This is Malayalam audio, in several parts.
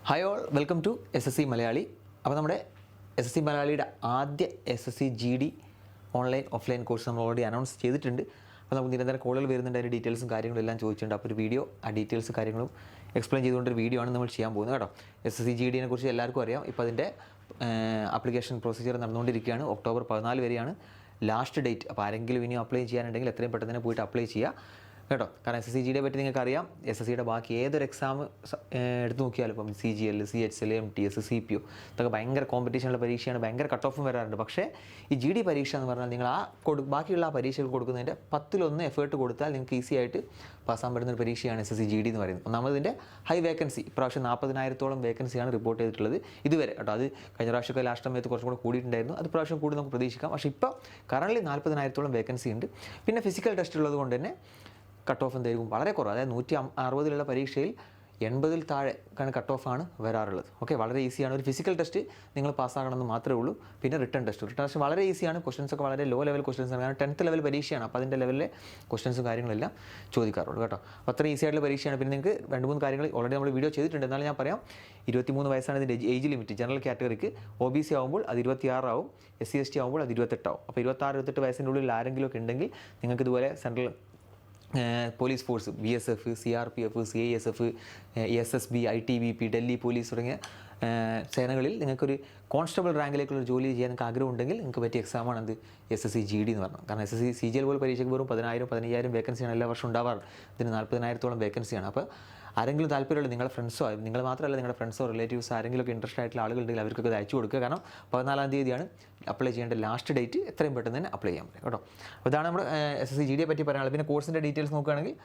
Hi all, welcome to SSC Malayali. അപ്പോൾ നമ്മുടെ SSC മലയാളിയുടെ ആദ്യ SSC GD online offline course നമ്മൾ ഓൾറെഡി അനൗൺസ് ചെയ്തിട്ടുണ്ട്. അപ്പോൾ നമുക്ക് നിരന്തരം കോളുകൾ വരുന്നുണ്ട്, അതിൻ്റെ ഡീറ്റെയിൽസും കാര്യങ്ങളും എല്ലാം ചോദിച്ചിട്ടുണ്ട്. അപ്പോൾ ഒരു വീഡിയോ ആ ഡീറ്റെയിൽസ് കാര്യങ്ങളും എക്സ്പ്ലെയിൻ ചെയ്തുകൊണ്ടൊരു വീഡിയോ ആണ് നമ്മൾ ചെയ്യാൻ പോകുന്നത് കേട്ടോ. SSC GD കുറിച്ച് എല്ലാവർക്കും അറിയാം. ഇപ്പോൾ അതിൻ്റെ ആപ്ലിക്കേഷൻ പ്രൊസീജിയർ നടന്നുകൊണ്ടിരിക്കുകയാണ്. ഒക്ടോബർ 14 വരെയാണ് ലാസ്റ്റ് ഡേറ്റ്. അപ്പോൾ ആരെങ്കിലും ഇനി അപ്ലൈ ചെയ്യാനുണ്ടെങ്കിൽ എത്രയും പെട്ടെന്ന് തന്നെ പോയിട്ട് അപ്ലൈ ചെയ്യുക കേട്ടോ. കാരണം SSC GD പറ്റി നിങ്ങൾക്ക് അറിയാം. SSCയുടെ ബാക്കി ഏതൊരു എക്സാം എടുത്ത് നോക്കിയാലും ഇപ്പം CGL, CHL, MTS, CPO ഇതൊക്കെ ഭയങ്കര കോമ്പറ്റീഷനുള്ള പരീക്ഷയാണ്, ഭയങ്കര കട്ട് ഓഫും വരാറുണ്ട്. പക്ഷേ ഈ GD പരീക്ഷ എന്ന് പറഞ്ഞാൽ നിങ്ങൾ ബാക്കിയുള്ള ആ പരീക്ഷകൾ കൊടുക്കുന്നതിൻ്റെ 10-1 എഫേർട്ട് കൊടുത്താൽ നിങ്ങൾക്ക് ഈസി ആയിട്ട് പാസ്സാൻ പറ്റുന്ന ഒരു പരീക്ഷയാണ് SSC GD എന്ന് പറയുന്നത്. ഒന്നാമതിൻ്റെ ഹൈ വേക്കൻസി, ഇപ്രാവശ്യം 40,000-ഓളം വേക്കൻസിയാണ് റിപ്പോർട്ട് ചെയ്തിട്ടുള്ളത് ഇതുവരെ കേട്ടോ. അത് കഴിഞ്ഞ പ്രാവശ്യമൊക്കെ ലാസ്റ്റ് സമയത്ത് കുറച്ചും കൂടെ കൂടിയിട്ടുണ്ടായിരുന്നു. അത് പ്രാവശ്യം കൂടി നമുക്ക് പ്രതീക്ഷിക്കാം. പക്ഷേ ഇപ്പോൾ കറൻറ്റ്ലി 40,000-ഓളം വേക്കൻസി ഉണ്ട്. പിന്നെ ഫിസിക്കൽ ടെസ്റ്റ് ഉള്ളത് കൊണ്ട് തന്നെ കട്ട് ഓഫ് എന്തായിരിക്കും വളരെ കുറവ്. അതായത് 160 പരീക്ഷയിൽ 80 താഴെ കട്ട് ഓഫാണ് വരാറുള്ളത്. ഓക്കെ, വളരെ ഈസിയാണ്. ഒരു ഫിസിക്കൽ ടെസ്റ്റ് നിങ്ങൾ പാസ്സാകണമെന്ന് മാത്രമേ ഉള്ളൂ. പിന്നെ റിട്ടേൺ ടെസ്റ്റ് വളരെ ഈസിയാണ്. ക്വസ്റ്റൻസ് ഒക്കെ വളരെ ലോ ലെവൽ ക്വസ്റ്റൻസ് ആണ്. കാരണം 10th ലെവൽ പരീക്ഷയാണ്. അപ്പോൾ അതിൻ്റെ ലെവലിലെ ക്വസ്റ്റൻസും കാര്യങ്ങളെല്ലാം ചോദിക്കാറുള്ളൂ കേട്ടോ. അപ്പോൾ അത്ര ഈസി ആയിട്ടുള്ള പരീക്ഷയാണ്. പിന്നെ നിങ്ങൾക്ക് 2-3 കാര്യങ്ങൾ ഓൾറെഡി നമ്മൾ വീഡിയോ ചെയ്തിട്ടുണ്ട്. എന്നാലും ഞാൻ പറയാം. 23 വയസ്സാണ് ഇതിൻ്റെ ഏജ് ലിമിറ്റ്. ജനറൽ കാറ്റഗറിക്ക് OBC ആകുമ്പോൾ അത് 26 ആവും, SC ST ആകുമ്പോൾ അത് 28 ആവും. അപ്പോൾ 26-28 വയസ്സിൻ്റെ ഉള്ളിൽ ആരെങ്കിലും ഒക്കെ ഉണ്ടെങ്കിൽ നിങ്ങൾക്ക് ഇതുപോലെ central police force, BSF, CRPF, CISF, SSB, ITBP, Delhi police തുടങ്ങിയ സേനകളിൽ നിങ്ങൾക്കൊരു കോൺസ്റ്റബിൾ റാങ്കിലേക്കുള്ള ജോലി ചെയ്യാൻ നിങ്ങൾക്ക് ആഗ്രഹമുണ്ടെങ്കിൽ നിങ്ങൾക്ക് പറ്റിയ എക്സാമാണ് എന്ത് SSC GD എന്ന് പറഞ്ഞത്. കാരണം SSC CGL പോലെ പരീക്ഷയ്ക്ക് വെറും 10,000-15,000 വേക്കൻസിയാണ് എല്ലാ വർഷവും ഉണ്ടാവാറ്. ഇതിന് 40,000-ഓളം വേക്കൻസിയാണ്. അപ്പോൾ ആരെങ്കിലും താല്പര്യമുള്ള നിങ്ങളുടെ ഫ്രണ്ട്സോ, നിങ്ങൾ മാത്രമല്ല നിങ്ങളുടെ ഫ്രണ്ട്സോ റിലേറ്റീവ്സ് ആരെങ്കിലുമൊക്കെ ഇൻട്രസ്റ്റ് ആയിട്ടുള്ള ആളുകളുണ്ടെങ്കിൽ അവർക്കൊക്കെ ഇത് അയച്ചു കൊടുക്കുക. കാരണം 14-ാം തീയതിയാണ് അപ്ലൈ ചെയ്യേണ്ട ലാസ്റ്റ് ഡേറ്റ്. എത്രയും പെട്ടെന്ന് തന്നെ അപ്ലൈ ചെയ്യാൻ പറ്റും കേട്ടോ. അപ്പോൾ ഇതാണ് നമ്മുടെ SSC GD പറ്റി പറയാനുള്ളത്. പിന്നെ കോഴ്സിൻ്റെ ഡീറ്റെയിൽസ് നോക്കുകയാണെങ്കിൽ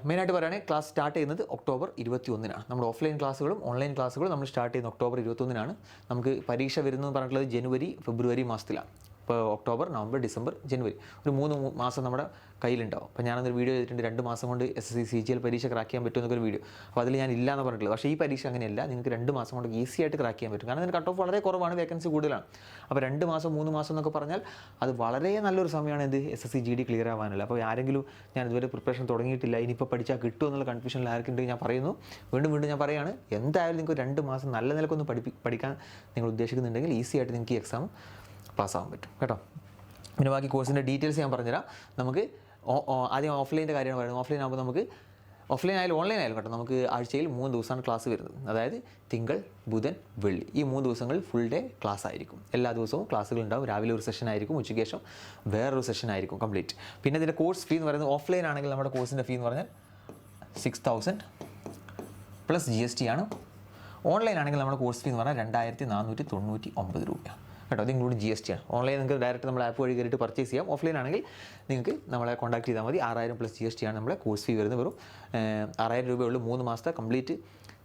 മെയിനായിട്ട് പറയുകയാണെങ്കിൽ ക്ലാസ് സ്റ്റാർട്ട് ചെയ്യുന്നത് ഒക്ടോബർ 21-നാണ്. നമ്മുടെ ഓഫ്ലൈൻ ക്ലാസ്സുകളും ഓൺലൈൻ ക്ലാസ്സുകളും നമ്മൾ സ്റ്റാർട്ട് ചെയ്യുന്നത് ഒക്ടോബർ 21-നാണ്. നമുക്ക് പരീക്ഷ വരുന്നതെന്ന് പറഞ്ഞിട്ടുള്ളത് ജനുവരി, ഫെബ്രുവരി മാസത്തിലാണ്. ഇപ്പോൾ ഒക്ടോബർ, നവംബർ, ഡിസംബർ, ജനുവരി ഒരു 3 മാസം നമ്മുടെ കയ്യിലുണ്ടാവും. അപ്പോൾ ഞാനൊരു വീഡിയോ ചെയ്തിട്ടുണ്ട്, 2 മാസം കൊണ്ട് SSC CGL പരീക്ഷ ക്രാക്ക് ചെയ്യാൻ പറ്റുമെന്നൊക്കെ ഒരു വീഡിയോ. അപ്പോൾ അതിൽ ഞാൻ ഇല്ല എന്ന് പറഞ്ഞിട്ടുള്ളത്. പക്ഷേ ഈ പരീക്ഷ അങ്ങനെയല്ല. നിങ്ങൾക്ക് 2 മാസം കൊണ്ട് ഈസി ആയിട്ട് ക്രാക്ക് ചെയ്യാൻ പറ്റും. കാരണം ഇതിന് കട്ട് ഓഫ് വളരെ കുറവാണ്, വേക്കൻസി കൂടുതലാണ്. അപ്പോൾ 2 മാസം 3 മാസം എന്നൊക്കെ പറഞ്ഞാൽ അത് വളരെ നല്ലൊരു സമയമാണ് ഇത് SSC GD ക്ലിയർ ആവാനുള്ള. അപ്പോൾ ആരെങ്കിലും ഞാൻ ഇതുവരെ പ്രിപ്പറേഷൻ തുടങ്ങിയിട്ടില്ല, ഇനിയിപ്പോൾ പഠിച്ചാൽ കിട്ടുമോ എന്നുള്ള കൺഫ്യൂഷനിൽ ആർക്കുണ്ടെങ്കിൽ ഞാൻ പറയുന്നു, വീണ്ടും ഞാൻ പറയുകയാണ്, എന്തായാലും നിങ്ങൾക്ക് 2 മാസം നല്ല നിലക്കൊന്ന് പഠിക്കാൻ നിങ്ങൾ ഉദ്ദേശിക്കുന്നുണ്ടെങ്കിൽ ഈസി ആയിട്ട് നിങ്ങൾക്ക് ഈ എക്സാം പാസ്സാകാൻ പറ്റും കേട്ടോ. പിന്നെ ബാക്കി കോഴ്സിൻ്റെ ഡീറ്റെയിൽസ് ഞാൻ പറഞ്ഞുതരാം. നമുക്ക് ആദ്യം ഓഫ്ലൈൻ്റെ കാര്യമാണ് പറയുന്നത്. ഓഫ്ലൈൻ ആകുമ്പോൾ നമുക്ക് ഓഫ്ലൈൻ ആയാലും ഓൺലൈൻ ആയാലും കേട്ടോ, നമുക്ക് ആഴ്ചയിൽ 3 ദിവസമാണ് ക്ലാസ് വരുന്നത്. അതായത് തിങ്കൾ, ബുധൻ, വെള്ളി ഈ 3 ദിവസങ്ങളിൽ ഫുൾ ഡേ ക്ലാസ് ആയിരിക്കും. എല്ലാ ദിവസവും ക്ലാസ്സുകൾ ഉണ്ടാവും. രാവിലെ ഒരു സെഷൻ ആയിരിക്കും, ഉച്ചയ്ക്ക് ശേഷം വേറൊരു സെഷൻ ആയിരിക്കും കംപ്ലീറ്റ്. പിന്നെ ഇതിൻ്റെ കോഴ്സ് ഫീ എന്ന് പറയുന്നത് ഓഫ്ലൈൻ ആണെങ്കിൽ നമ്മുടെ കോഴ്സിൻ്റെ ഫീ എന്ന് പറഞ്ഞാൽ 6,000 പ്ലസ് GST ആണ്. ഓൺലൈൻ ആണെങ്കിൽ നമ്മുടെ കോഴ്സ് ഫീ എന്ന് പറഞ്ഞാൽ 2,499 രൂപയാണ് കേട്ടോ. അത് ഇൻക്ലൂഡ് GST ആണ്. ഓൺലൈൻ നിങ്ങൾക്ക് ഡയറക്റ്റ് നമ്മൾ ആപ്പ് വഴി കയറിയിട്ട് പർച്ചേസ് ചെയ്യാം. ഓഫ്ലൈൻ ആണെങ്കിൽ നിങ്ങൾക്ക് നമ്മളെ കോൺടാക്ട് ചെയ്താൽ മതി. 6,000 പ്ലസ് GST ആണ് നമ്മുടെ കോഴ്സ് ഫീ വരുന്നത്. വെറും 6,000 രൂപയുള്ളൂ. 3 മാസത്തെ കംപ്ലീറ്റ്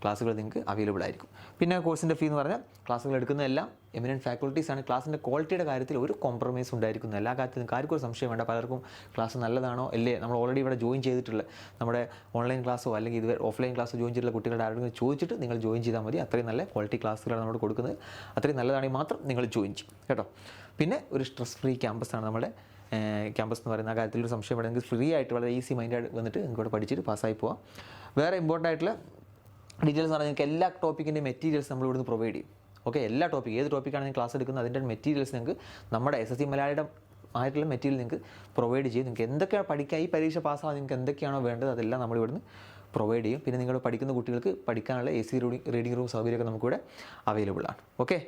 ക്ലാസ്സുകൾ നിങ്ങൾക്ക് അവൈലബിൾ ആയിരിക്കും. പിന്നെ കോഴ്സിൻ്റെ ഫീ എന്ന് പറഞ്ഞാൽ ക്ലാസ്സുകൾ എടുക്കുന്നതെല്ലാം എമിനൻറ്റ് ഫാക്കൽറ്റീസ് ആണ്. ക്ലാസ്സിൻ്റെ ക്വാളിറ്റിയുടെ കാര്യത്തിൽ ഒരു കോംപ്രമൈസ് ഉണ്ടായിരിക്കുന്നു. എല്ലാ കാര്യത്തിലും നിങ്ങൾക്ക് ആർക്കും ഒരു സംശയം വേണ്ട. പലർക്കും ക്ലാസ് നല്ലതാണോ അല്ലേ, നമ്മൾ ഓൾറെഡി ഇവിടെ ജോയിൻ ചെയ്തിട്ടുള്ള നമ്മുടെ ഓൺലൈൻ ക്ലാസ്സോ അല്ലെങ്കിൽ ഇത് ഓഫ്ലൈൻ ക്ലാസ്സോ ജോയിൻ ചെയ്തിട്ടുള്ള കുട്ടികളുടെ ആരെങ്കിലും ചോദിച്ചിട്ട് നിങ്ങൾ ജോയിൻ ചെയ്താൽ മതി. അത്രയും നല്ല ക്വാളിറ്റി ക്ലാസ്സുകളാണ് നമ്മൾ കൊടുക്കുന്നത്. അത്രയും നല്ലതാണെങ്കിൽ മാത്രം നിങ്ങൾ ജോയിൻ ചെയ്യും കേട്ടോ. പിന്നെ ഒരു സ്ട്രെസ് ഫ്രീ ക്യാമ്പസാണ് നമ്മുടെ ക്യാമ്പസ് എന്ന് പറയുന്ന ആ കാര്യത്തിൽ ഒരു സംശയം വേണമെങ്കിൽ ഫ്രീ ആയിട്ട് വളരെ ഈസി മൈൻഡായിട്ട് വന്നിട്ട് നിങ്ങൾക്ക് ഇവിടെ പഠിച്ചിട്ട് പാസ്സായി പോവാം. വേറെ ഇമ്പോർട്ടൻ്റ് ആയിട്ടുള്ള ഡീറ്റെയിൽസ് പറഞ്ഞാൽ നിങ്ങൾക്ക് എല്ലാ ടോപ്പിക്കിൻ്റെ മെറ്റീരിയൽസ് നമ്മൾ ഇവിടുന്ന് പ്രൊവൈഡ് ചെയ്യും. ഓക്കെ, എല്ലാ ടോപ്പിക് ഏത് ടോപ്പിക്കാണ് നിങ്ങൾ ക്ലാസ് എടുക്കുന്നത് അതിൻ്റെ മെറ്റീരിയൽസ് നിങ്ങൾക്ക് നമ്മുടെ SSC മലയാളിയുടെ ആയിട്ടുള്ള മെറ്റീരിയൽ നിങ്ങൾക്ക് പ്രൊവൈഡ് ചെയ്യും. നിങ്ങൾക്ക് എന്തൊക്കെയാണ് പഠിക്കാൻ, ഈ പരീക്ഷ പാസ്സാകാൻ നിങ്ങൾക്ക് എന്തൊക്കെയാണോ വേണ്ടത് അതെല്ലാം നമ്മൾ ഇവിടുന്ന് പ്രൊവൈഡ് ചെയ്യും. പിന്നെ നിങ്ങൾ പഠിക്കുന്ന കുട്ടികൾക്ക് പഠിക്കാനുള്ള AC റീഡിംഗ് റൂം സൗകര്യമൊക്കെ നമുക്കിവിടെ അവൈലബിൾ ആണ്. ഓക്കെ,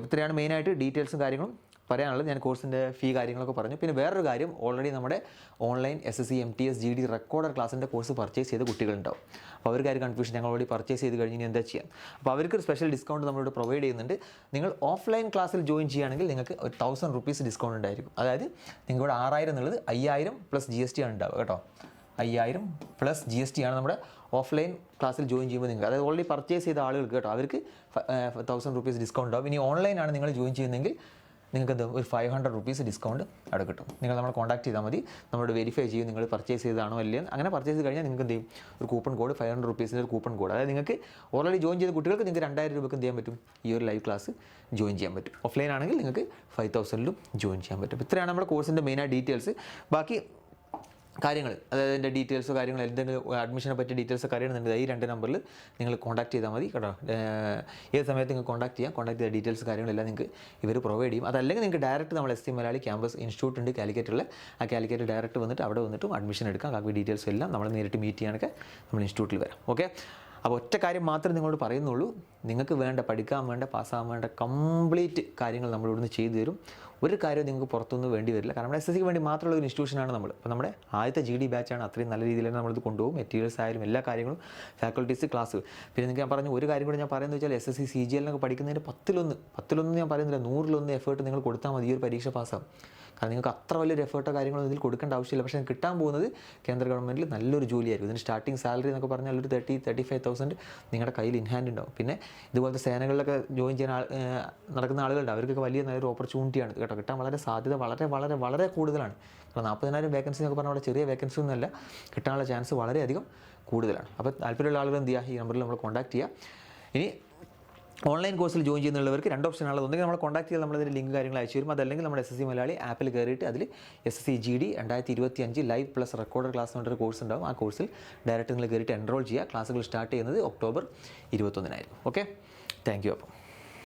ഇത്രയാണ് മെയിനായിട്ട് ഡീറ്റെയിൽസും കാര്യങ്ങളും പറയാനുള്ളത്. ഞാൻ കോഴ്സിൻ്റെ ഫീ കാര്യങ്ങളൊക്കെ പറഞ്ഞു. പിന്നെ വേറൊരു കാര്യം, ഓൾറെഡി നമ്മുടെ online SSC MTS GD recorder ക്ലാസ്സിൻ്റെ കോഴ്സ് പർച്ചേസ് ചെയ്ത കുട്ടികളുണ്ടാവും. അപ്പോൾ അവർക്ക് കൺഫ്യൂഷൻ, ഞങ്ങൾ ഓൾറെഡി പർച്ചേസ് ചെയ്ത് കഴിഞ്ഞ് എന്താ ചെയ്യാം. അപ്പോൾ അവർക്കൊരു സ്പെഷ്യൽ ഡിസ്കൗണ്ട് നമ്മളിവിടെ പ്രൊവൈഡ് ചെയ്യുന്നുണ്ട്. നിങ്ങൾ ഓഫ്ലൈൻ ക്ലാസ്സിൽ ജോയിൻ ചെയ്യുകയാണെങ്കിൽ നിങ്ങൾക്ക് ഒരു 1,000 rupees ഡിസ്കൗണ്ട് ഉണ്ടായിരിക്കും. അതായത് നിങ്ങളുടെ 6,000 എന്നുള്ളത് 5,000 പ്ലസ് GST ആണ് ഉണ്ടാവുക കേട്ടോ. 5,000 പ്ലസ് GST ആണ് നമ്മുടെ ഓഫ്ലൈൻ ക്ലാസ്സിൽ ജോയിൻ ചെയ്യുമ്പോൾ നിങ്ങൾക്ക്, അതായത് ഓൾറെഡി പർച്ചേസ് ചെയ്ത ആളുകൾക്ക് കേട്ടോ, അവർക്ക് 1,000 rupees ഡിസ്കൗണ്ട് ഉണ്ടാവും. ഇനി ഓൺലൈനാണ് നിങ്ങൾ ജോയിൻ ചെയ്യുന്നതെങ്കിൽ നിങ്ങൾക്ക് എന്താ ഒരു 500 rupees ഡിസ്കൗണ്ട് അവിടെ കിട്ടും. നിങ്ങൾ നമ്മളെ കോൺടാക്ട് ചെയ്താൽ മതി. നമ്മളോട് വെരിഫൈ ചെയ്യും നിങ്ങൾ പർച്ചേസ് ചെയ്തതാണോ അല്ലേ. അങ്ങനെ പർച്ചേസ് ചെയ്ത് കഴിഞ്ഞാൽ നിങ്ങൾക്ക് എന്ത് ചെയ്യും, ഒരു കൂപ്പൺ കോഡ് 500 rupees ഒരു കൂപ്പൺ കോഡ്, അതായത് നിങ്ങൾക്ക് ഓൾറെഡി ജോയിൻ ചെയ്ത കുട്ടികൾക്ക് നിങ്ങൾക്ക് 2,000 രൂപയ്ക്ക് എന്ത് ചെയ്യാൻ പറ്റും, ഈ ഒരു ലൈവ് ക്ലാസ് ജോയിൻ ചെയ്യാൻ പറ്റും. ഓഫ്ലൈൻ ആണെങ്കിൽ നിങ്ങൾക്ക് 5,000 ജോയിൻ ചെയ്യാൻ പറ്റും. ഇത്രയാണ് നമ്മുടെ കോഴ്സിൻ്റെ മെയിനായ ഡീറ്റെയിൽസ്. ബാക്കി കാര്യങ്ങൾ, അതായത് അതിൻ്റെ ഡീറ്റെയിൽസോ കാര്യങ്ങൾ എന്തെങ്കിലും അഡ്മിഷനെ പറ്റിയ ഡീറ്റെയിൽസൊക്കെ അറിയണമെന്നുണ്ടെങ്കിൽ ഈ 2 നമ്പറിൽ നിങ്ങൾ കോൺടാക്ട് ചെയ്താൽ മതി കേട്ടോ. ഏത് സമയത്ത് നിങ്ങൾക്ക് കോൺടാക്ട് ചെയ്യാം. കോൺടാക്ട് ചെയ്ത ഡീറ്റെയിൽസ് കാര്യങ്ങളെല്ലാം നിങ്ങൾക്ക് ഇവർ പ്രൊവൈഡ് ചെയ്യും. അതല്ലെങ്കിൽ നിങ്ങൾക്ക് ഡയറക്റ്റ് നമ്മൾ SC മലയാളി ക്യാമ്പസ് ഇൻസ്റ്റിറ്റ്യൂട്ട് ഉണ്ട് കാലിക്കറ്റുള്ള, ആ കാലിക്കറ്റ് ഡയറക്റ്റ് വന്നിട്ട് അവിടെ വന്നിട്ടും അഡ്മിഷൻ എടുക്കാം. ബാക്കി ഡീറ്റെയിൽസ് എല്ലാം നമ്മൾ നേരിട്ട് മീറ്റ് ചെയ്യാനൊക്കെ നമ്മൾ ഇൻസ്റ്റിറ്റ്യൂട്ടിൽ വരാം. ഓക്കെ, അപ്പോൾ ഒറ്റ കാര്യം മാത്രമേ നിങ്ങളോട് പറയുന്നുള്ളൂ, നിങ്ങൾക്ക് വേണ്ട പഠിക്കാൻ വേണ്ട പാസ്സാകാൻ വേണ്ട കംപ്ലീറ്റ് കാര്യങ്ങൾ നമ്മൾ ഇവിടുന്ന് ചെയ്തു തരും. ഒരു കാര്യം നിങ്ങൾക്ക് പുറത്തൊന്നും വേണ്ടി വരില്ല. കാരണം നമ്മുടെ SSCക്ക് വേണ്ടി മാത്രമുള്ള ഒരു ഇൻസ്റ്റിറ്റ്യൂഷനാണ് നമ്മൾ. അപ്പോൾ നമ്മുടെ ആദ്യത്തെ GD ബാച്ചാണ്. അത്രയും നല്ല രീതിയിൽ തന്നെ നമ്മളിത് കൊണ്ടുപോകും. മെറ്റീരിയൽസ് ആയാലും എല്ലാ കാര്യങ്ങളും, ഫാക്കൽറ്റീസ്, ക്ലാസ്. പിന്നെ നിങ്ങൾക്ക് ഞാൻ പറഞ്ഞു ഒരു കാര്യം കൂടി ഞാൻ പറയുന്നത് വെച്ചാൽ SSC CGL എന്നൊക്കെ പഠിക്കുന്നതിന് 10-1 ഞാൻ പറയുന്നില്ല, 100-1 എഫേർട്ട് നിങ്ങൾ കൊടുത്താൽ മതി ഈ ഒരു പരീക്ഷ പാസ്സാകും. കാരണം നിങ്ങൾക്ക് അത്ര വലിയൊരു എഫേർട്ടോ കാര്യങ്ങളോ ഇതിൽ കൊടുക്കേണ്ട ആവശ്യമില്ല. പക്ഷേ കിട്ടാൻ പോകുന്നത് കേന്ദ്ര ഗവൺമെൻറ്റിൽ നല്ലൊരു ജോലിയായിരിക്കും. ഇതിന് സ്റ്റാർട്ടിംഗ് സാലറി എന്നൊക്കെ പറഞ്ഞാൽ ഒരു 30,000-35,000 നിങ്ങളുടെ കയ്യിൽ ഇൻ ഹാൻഡ് ഉണ്ടാവും. പിന്നെ ഇതുപോലത്തെ സേനകളിലൊക്കെ ജോയിൻ ചെയ്യാൻ നടക്കുന്ന ആളുകളുണ്ട്. അവർക്കൊക്കെ വലിയ നല്ലൊരു ഓപ്പർച്യൂണിറ്റിയാണ് കേട്ടോ. കിട്ടാൻ വളരെ സാധ്യത വളരെ കൂടുതലാണ്. കാരണം 40,000 വേക്കൻസി എന്നൊക്കെ പറഞ്ഞാൽ അവിടെ ചെറിയ വേക്കൻസി ഒന്നുമല്ല, കിട്ടാനുള്ള ചാൻസ് വളരെയധികം കൂടുതലാണ്. അപ്പോൾ താല്പര്യമുള്ള ആളുകൾ എന്ത് ചെയ്യുക, ഈ നമ്പറിൽ നമ്മൾ കോൺടാക്ട് ചെയ്യുക. ഇനി ഓൺലൈൻ കോഴ്സിൽ ജോയിൻ ചെയ്യുന്നവർക്ക് 2 ഓപ്ഷനാണ്. ഒന്നെങ്കിൽ നമ്മൾ കോൺടാക്ട് ചെയ്താൽ നമ്മളതിൻ്റെ ലിങ്ക് കാര്യങ്ങൾ അയച്ചു തരും. അതല്ലെങ്കിൽ നമ്മുടെ SSC മലയാളി ആപ്പിൽ കയറിയിട്ട് അതിൽ SSC GD 2025 live plus recorded class എന്നൊരു കോഴ്സ് ഉണ്ടാവും. ആ കോഴ്സിൽ ഡയറക്റ്റ് നിങ്ങൾ കയറിയിട്ട് എൻറോൾ ചെയ്യുക. ക്ലാസ്സുകൾ സ്റ്റാർട്ട് ചെയ്യുന്നത് ഒക്ടോബർ 21 ഓക്കെ, താങ്ക് യു. അപ്പോൾ